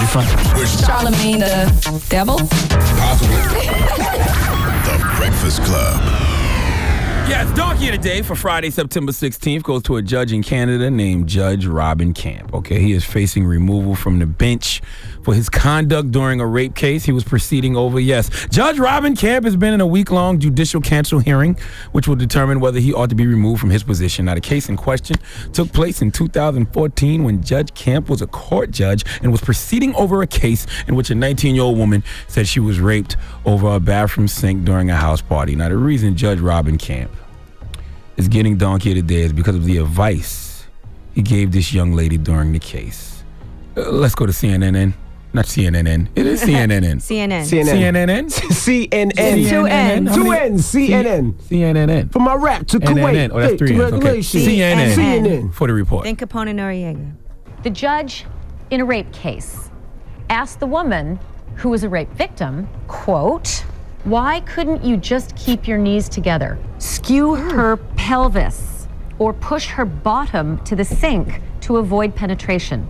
funny. Charlamagne the devil? Possibly. The Breakfast Club. Yes, Donkey of the Day for Friday, September 16th goes to a judge in Canada named Judge Robin Camp. Okay, he is facing removal from the bench for his conduct during a rape case he was proceeding over. Yes, Judge Robin Camp has been in a week-long judicial council hearing, which will determine whether he ought to be removed from his position. Now, the case in question took place in 2014 when Judge Camp was a court judge and was proceeding over a case in which a 19-year-old woman said she was raped over a bathroom sink during a house party. Now, the reason Judge Robin Camp is getting Donkey of the Day is because of the advice he gave this young lady during the case. Let's go to CNN. Not CNN. It is CNN. CNN. CNN. CNN. Two N's. Two N's. CNN. CNN. For my rap to Kuwait. Oh, that's three N's. Okay. Congratulations. CNN. For the report. Then Capone Noriega. The judge in a rape case asked the woman who was a rape victim, quote, "Why couldn't you just keep your knees together, skew her pelvis, or push her bottom to the sink to avoid penetration?"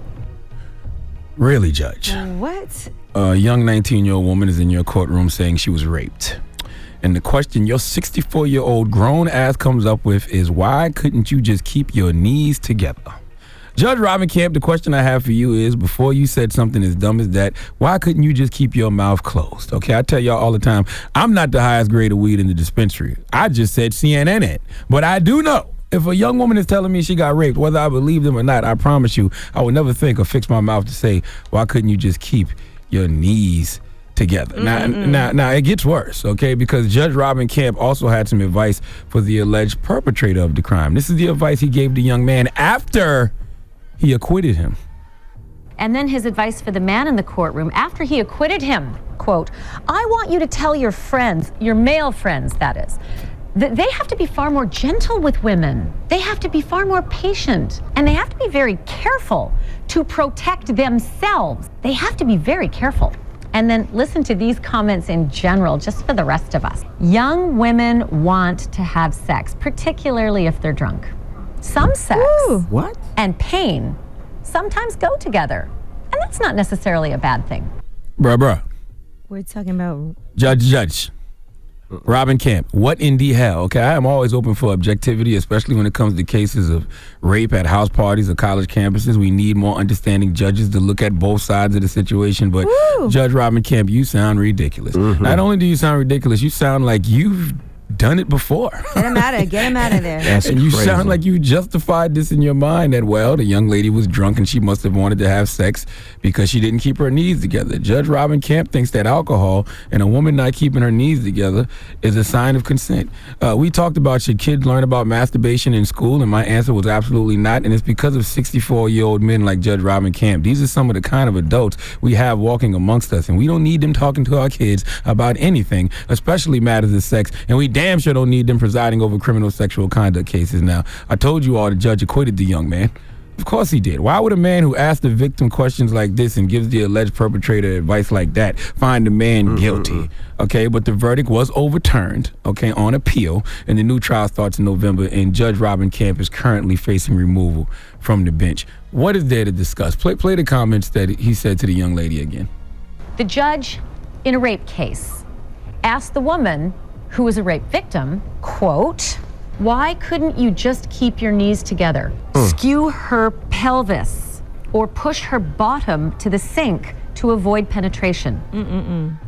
Really, Judge? What? A young 19-year-old woman is in your courtroom saying she was raped. And the question your 64-year-old grown ass comes up with is, why couldn't you just keep your knees together? Judge Robin Camp, the question I have for you is, before you said something as dumb as that, why couldn't you just keep your mouth closed? Okay, I tell y'all all the time, I'm not the highest grade of weed in the dispensary. I just said CNN. But I do know, if a young woman is telling me she got raped, whether I believe them or not, I promise you, I would never think or fix my mouth to say, why couldn't you just keep your knees together? Now, it gets worse, okay? Because Judge Robin Camp also had some advice for the alleged perpetrator of the crime. This is the advice he gave the young man after he acquitted him. And then his advice for the man in the courtroom after he acquitted him, quote, "I want you to tell your friends, your male friends, that is, that they have to be far more gentle with women. They have to be far more patient, and they have to be very careful to protect themselves. They have to be very careful." And then listen to these comments in general, just for the rest of us. Young women want to have sex, particularly if they're drunk. Some sex What? and pain sometimes go together, and that's not necessarily a bad thing. Bruh. We're talking about... Judge. Robin Camp, what in the hell? Okay, I am always open for objectivity, especially when it comes to cases of rape at house parties or college campuses. We need more understanding judges to look at both sides of the situation. But Judge Robin Camp, you sound ridiculous. Not only do you sound ridiculous, you sound like you've done it before. Get him out of there. That's and you crazy. sound like you justified this in your mind that, well, the young lady was drunk and she must have wanted to have sex because she didn't keep her knees together. Judge Robin Camp thinks that alcohol and a woman not keeping her knees together is a sign of consent. We talked about, should kids learn about masturbation in school? And my answer was absolutely not. And it's because of 64-year-old men like Judge Robin Camp. These are some of the kind of adults we have walking amongst us. And we don't need them talking to our kids about anything, especially matters of sex. And we damn sure don't need them presiding over criminal sexual conduct cases. Now, I told you all the judge acquitted the young man. Of course he did. Why would a man who asked the victim questions like this and gives the alleged perpetrator advice like that find the man guilty? Okay, but the verdict was overturned, okay, on appeal, and the new trial starts in November, and Judge Robin Camp is currently facing removal from the bench. What is there to discuss? Play the comments that he said to the young lady again. The judge in a rape case asked the woman who was a rape victim, quote, "Why couldn't you just keep your knees together, skew her pelvis, or push her bottom to the sink to avoid penetration?"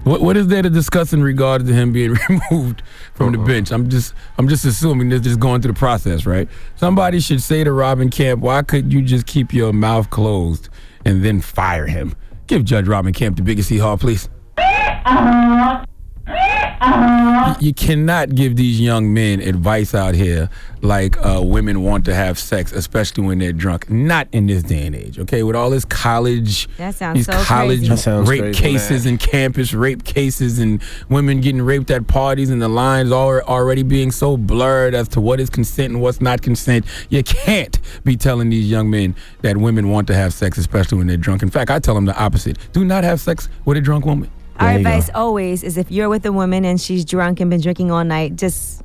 What is there to discuss in regard to him being removed from the bench? I'm just assuming they're just going through the process, right? Somebody should say to Robin Camp, why couldn't you just keep your mouth closed and then fire him? Give Judge Robin Camp the biggest hee-haw, please. You cannot give these young men advice out here like women want to have sex, especially when they're drunk. Not in this day and age, okay? With all this college, That sounds these so college crazy. That sounds rape crazy, cases man. and campus rape cases and women getting raped at parties and the lines already being so blurred as to what is consent and what's not consent. You can't be telling these young men that women want to have sex, especially when they're drunk. In fact, I tell them the opposite. Do not have sex with a drunk woman. Our There you advice go. always is, if you're with a woman and she's drunk and been drinking all night, just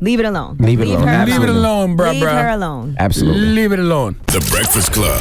leave it alone. Leave it alone. Her Leave it alone, bruh. Leave her alone. Absolutely. Leave it alone. The Breakfast Club.